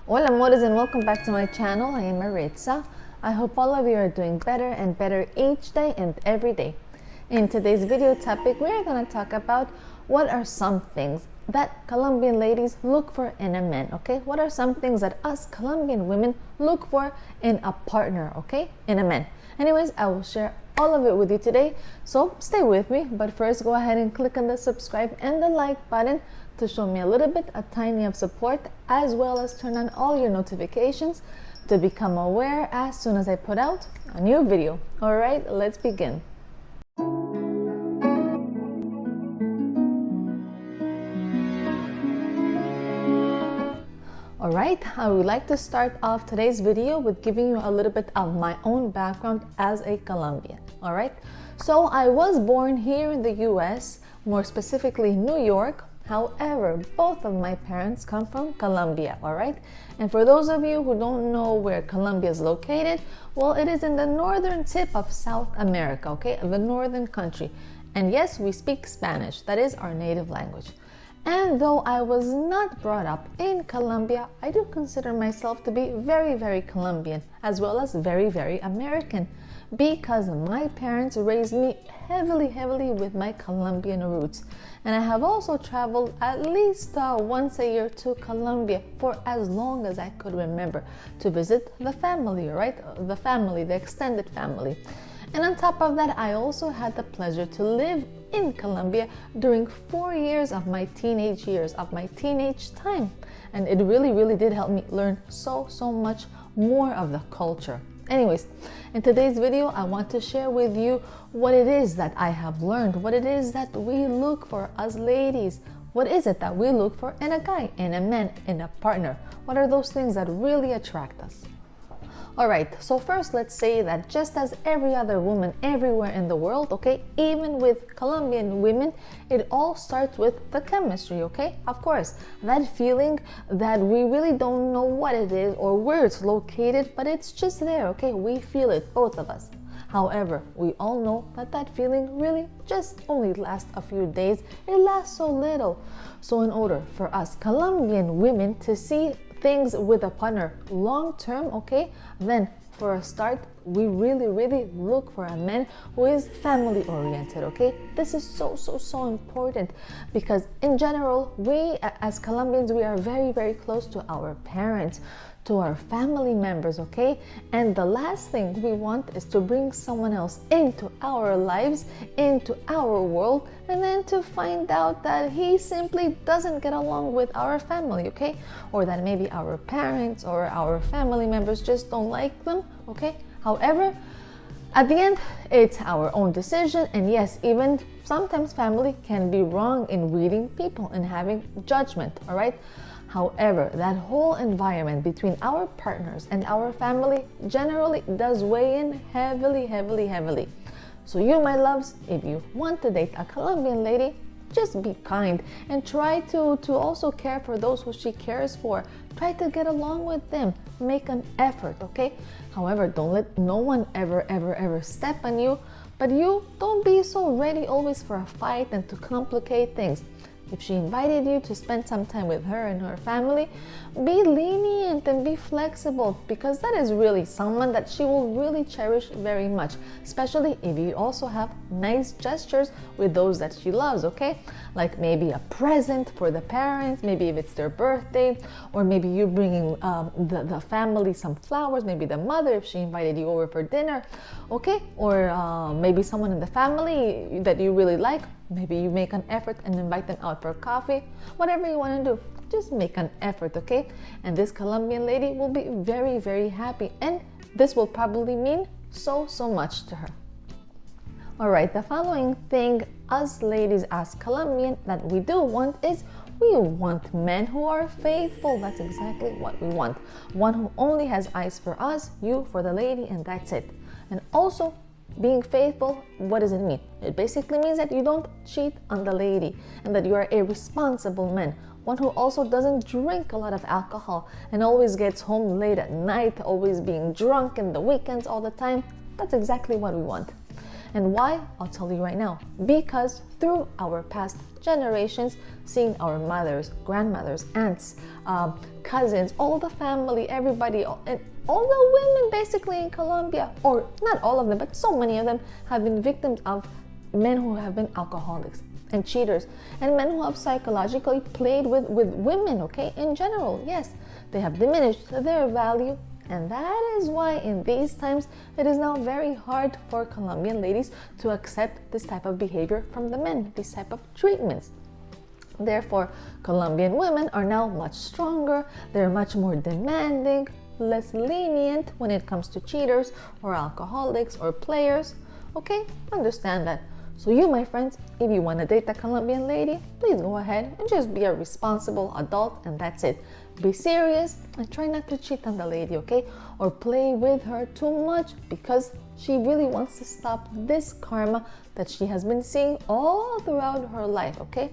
Hola amores, and welcome back to my channel. I am Maritza. I hope all of you are doing better and better each day and every day. In today's video topic, we're going to talk about what are some things that Colombian ladies look for in a man, okay? What are some things that us Colombian women look for in a partner, okay? In a man. Anyways, I will share all of it with you today, so stay with me. But first, go ahead and click on the subscribe and the like button to show me a little bit, a tiny of support, as well as turn on all your notifications to become aware as soon as I put out a new video. All right, let's begin. All right, I would like to start off today's video with giving you a little bit of my own background as a Colombian. All right, so I was born here in the US, more specifically New York. However, both of my parents come from Colombia, all right? And for those of you who don't know where Colombia is located, well, it is in the northern tip of South America, okay? The northern country. And yes, we speak Spanish. That is our native language. And though I was not brought up in Colombia, I do consider myself to be very, very Colombian, as well as very, very American, because my parents raised me heavily with my Colombian roots. And I have also traveled at least once a year to Colombia for as long as I could remember to visit the family, right? The family, the extended family. And on top of that, I also had the pleasure to live in Colombia during 4 years of my teenage time. And it really did help me learn so much more of the culture. Anyways, in today's video, I want to share with you what it is that I have learned, what it is that we look for as ladies. What is it that we look for in a guy, in a man, in a partner? What are those things that really attract us? All right, so first let's say that just as every other woman everywhere in the world, okay, even with Colombian women, it all starts with the chemistry, okay? Of course, that feeling that we really don't know what it is or where it's located, but it's just there, okay? We feel it, both of us. However, we all know that that feeling really just only lasts a few days. It lasts so little. So in order for us Colombian women to see things with a partner long term, okay, then for a start, we really look for a man who is family oriented, okay? This is so important because in general, we as Colombians, we are very close to our parents, to our family members, okay? And the last thing we want is to bring someone else into our lives, into our world, and then to find out that he simply doesn't get along with our family, okay? Or that maybe our parents or our family members just don't like them, okay? However, at the end, it's our own decision, and yes, even sometimes family can be wrong in reading people and having judgment, all right? However, that whole environment between our partners and our family generally does weigh in heavily. So you, my loves, if you want to date a Colombian lady, just be kind and try to also care for those who she cares for. Try to get along with them. Make an effort, okay? However, don't let no one ever step on you, but you don't be so ready always for a fight and to complicate things. If she invited you to spend some time with her and her family, be lenient and be flexible, because that is really someone that she will really cherish very much, especially if you also have nice gestures with those that she loves, okay? Like maybe a present for the parents, maybe if it's their birthday, or maybe you bringing the family some flowers, maybe the mother if she invited you over for dinner, okay? Or maybe someone in the family that you really like. Maybe you make an effort and invite them out for coffee. Whatever you want to do, just make an effort, okay? And this Colombian lady will be very happy, and this will probably mean so much to her. All right, the following thing us ladies as Colombian that we do want is we want men who are faithful. That's exactly what we want. One who only has eyes for us, you for the lady, and that's it. And also, being faithful, what does it mean? It basically means that you don't cheat on the lady and that you are a responsible man. One who also doesn't drink a lot of alcohol and always gets home late at night, always being drunk in the weekends all the time. That's exactly what we want. And why? I'll tell you right now. Because through our past generations, seeing our mothers, grandmothers, aunts, cousins, all the family, everybody, and all the women basically in Colombia, or not all of them, but so many of them have been victims of men who have been alcoholics and cheaters, and men who have psychologically played with women, okay, in general. Yes, they have diminished their value, and that is why in these times it is now very hard for Colombian ladies to accept this type of behavior from the men, this type of treatments. Therefore, Colombian women are now much stronger, they're much more demanding, less lenient when it comes to cheaters or alcoholics or players. Okay, understand that. So you, my friends, if you want to date a Colombian lady, please go ahead and just be a responsible adult, and that's it. Be serious and try not to cheat on the lady, okay? Or play with her too much, because she really wants to stop this karma that she has been seeing all throughout her life, okay?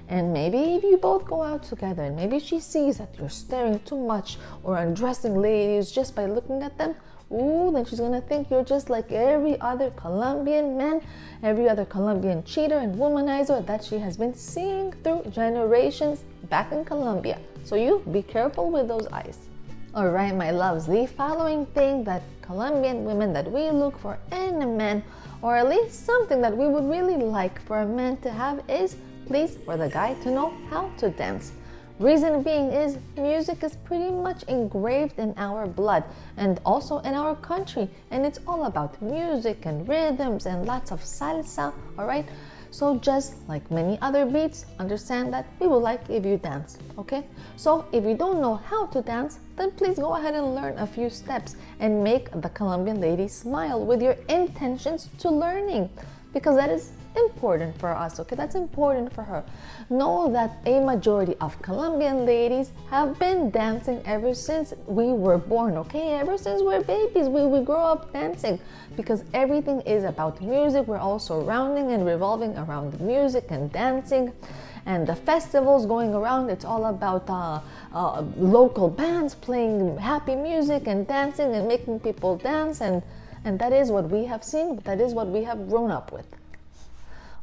And maybe if you both go out together and maybe she sees that you're staring too much or undressing ladies just by looking at them, then she's gonna think you're just like every other Colombian man, every other Colombian cheater and womanizer that she has been seeing through generations back in Colombia. So you be careful with those eyes. Alright, my loves, the following thing that Colombian women that we look for in a man, or at least something that we would really like for a man to have, is please for the guy to know how to dance. Reason being is music is pretty much engraved in our blood and also in our country, and it's all about music and rhythms and lots of salsa, alright? So just like many other beats, understand that we would like if you dance, okay? So if you don't know how to dance, then please go ahead and learn a few steps and make the Colombian lady smile with your intentions to learning, because that is important for us, okay? That's important for her. Know that a majority of Colombian ladies have been dancing ever since we were born, okay? Ever since we're babies, we grow up dancing, because everything is about music. We're all surrounding and revolving around music and dancing. And the festivals going around, it's all about local bands playing happy music and dancing and making people dance, and that is what we have seen, that is what we have grown up with.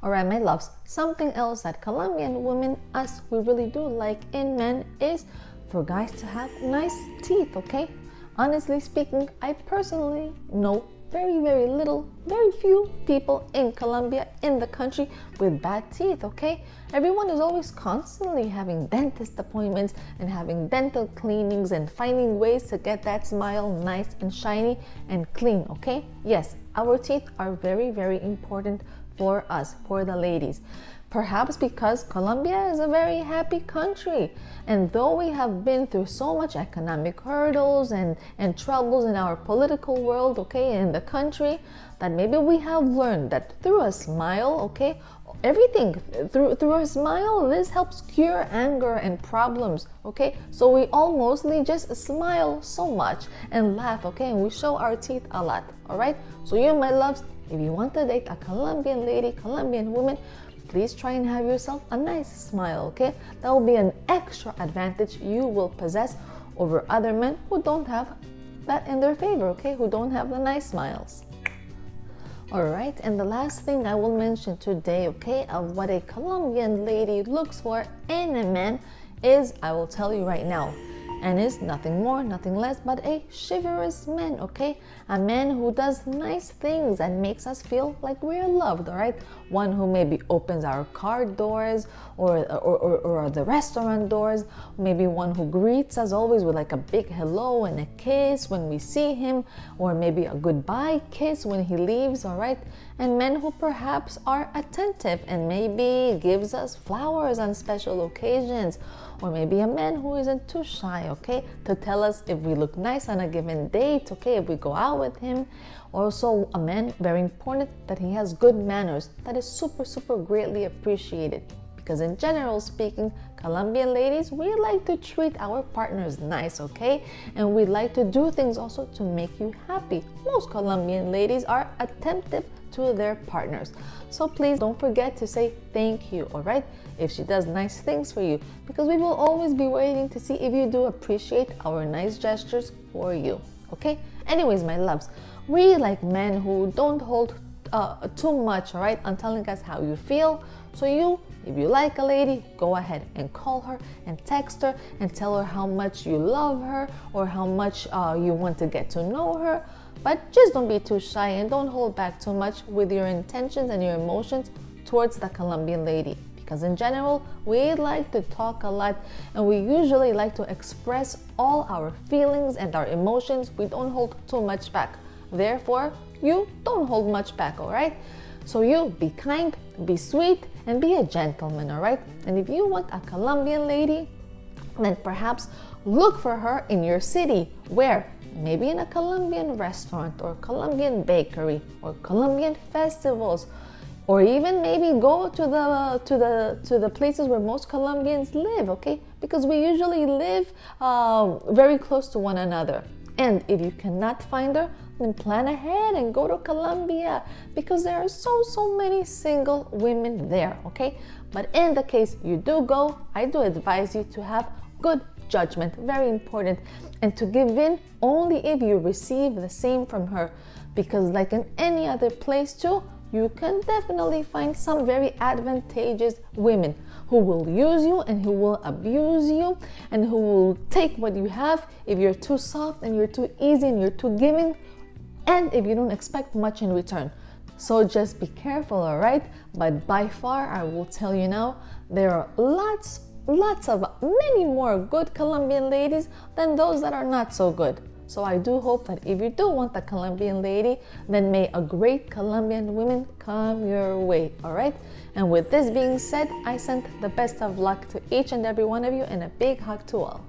Alright, my loves, something else that Colombian women, us, we really do like in men is for guys to have nice teeth, okay? Honestly speaking, I personally know very, very little, very few people in Colombia, in the country, with bad teeth, okay? Everyone is always constantly having dentist appointments and having dental cleanings and finding ways to get that smile nice and shiny and clean, okay? Yes, our teeth are very, very important for us, for the ladies. Perhaps because Colombia is a very happy country, and though we have been through so much economic hurdles and troubles in our political world, okay, in the country, that maybe we have learned that through a smile, okay, everything, through a smile, this helps cure anger and problems, okay? So we all mostly just smile so much and laugh, okay, and we show our teeth a lot, all right? So you, my loves, if you want to date a Colombian lady, Colombian woman, please try and have yourself a nice smile, okay? That will be an extra advantage you will possess over other men who don't have that in their favor, okay? Who don't have the nice smiles. Alright, and the last thing I will mention today, okay, of what a Colombian lady looks for in a man is, I will tell you right now, and is nothing more, nothing less but a chivalrous man, okay? A man who does nice things and makes us feel like we're loved, all right? One who maybe opens our car doors or the restaurant doors, maybe one who greets us always with like a big hello and a kiss when we see him, or maybe a goodbye kiss when he leaves, all right? And men who perhaps are attentive and maybe gives us flowers on special occasions, or maybe a man who isn't too shy, okay, to tell us if we look nice on a given date, okay, if we go out with him. Also, a man, very important, that he has good manners. That is super, super greatly appreciated. Because in general speaking, Colombian ladies, we like to treat our partners nice, okay? And we like to do things also to make you happy. Most Colombian ladies are attentive to their partners. So please don't forget to say thank you, all right? If she does nice things for you, because we will always be waiting to see if you do appreciate our nice gestures for you, okay? Anyways, my loves, we like men who don't hold too much, all right, on telling us how you feel. So if you like a lady, go ahead and call her and text her and tell her how much you love her or how much you want to get to know her. But just don't be too shy and don't hold back too much with your intentions and your emotions towards the Colombian lady. Because in general, we like to talk a lot and we usually like to express all our feelings and our emotions. We don't hold too much back. Therefore, you don't hold much back, all right? So you be kind, be sweet, and be a gentleman, all right? And if you want a Colombian lady, then perhaps look for her in your city. Where? Maybe in a Colombian restaurant or Colombian bakery or Colombian festivals, or even maybe go to the places where most Colombians live, okay? Because we usually live very close to one another. And if you cannot find her, then plan ahead and go to Colombia, because there are so many single women there, okay? But in the case you do go, I do advise you to have good judgment, very important, and to give in only if you receive the same from her, because like in any other place too, you can definitely find some very advantageous women who will use you and who will abuse you and who will take what you have if you're too soft and you're too easy and you're too giving, and if you don't expect much in return. So just be careful, all right? But by far, I will tell you now, there are lots of many more good Colombian ladies than those that are not so good. So I do hope that if you do want a Colombian lady, then may a great Colombian woman come your way, all right? And with this being said, I send the best of luck to each and every one of you and a big hug to all.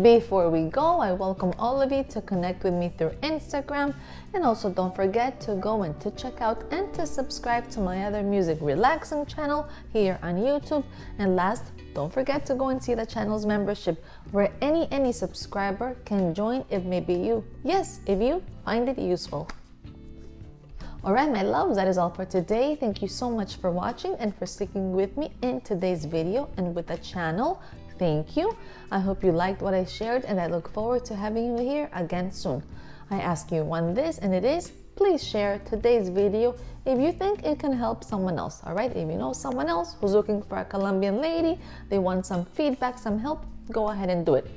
Before we go, I welcome all of you to connect with me through Instagram, and also don't forget to go and to check out and to subscribe to my other music relaxing channel here on YouTube. And last, don't forget to go and see the channel's membership, where any subscriber can join if maybe you, yes, if you find it useful. Alright, my loves, that is all for today. Thank you so much for watching and for sticking with me in today's video and with the channel. Thank you. I hope you liked what I shared, and I look forward to having you here again soon. I ask you one this, and it is, please share today's video if you think it can help someone else, all right? If you know someone else who's looking for a Colombian lady, they want some feedback, some help, go ahead and do it.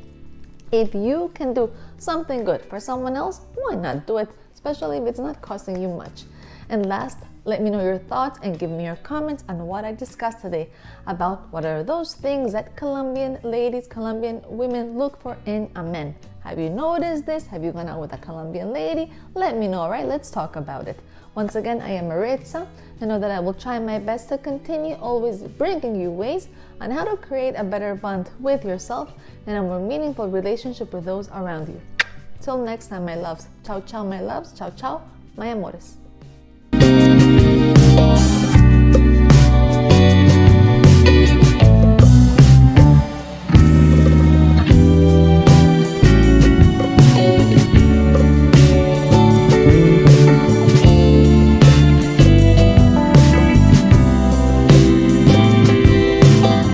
If you can do something good for someone else, why not do it, especially if it's not costing you much. And last, let me know your thoughts and give me your comments on what I discussed today about what are those things that Colombian ladies, Colombian women look for in a man. Have you noticed this? Have you gone out with a Colombian lady? Let me know, all right? Let's talk about it. Once again, I am Maritza. I know that I will try my best to continue always bringing you ways on how to create a better bond with yourself and a more meaningful relationship with those around you. Till next time, my loves. Ciao, ciao, my loves. Ciao, ciao, my amores.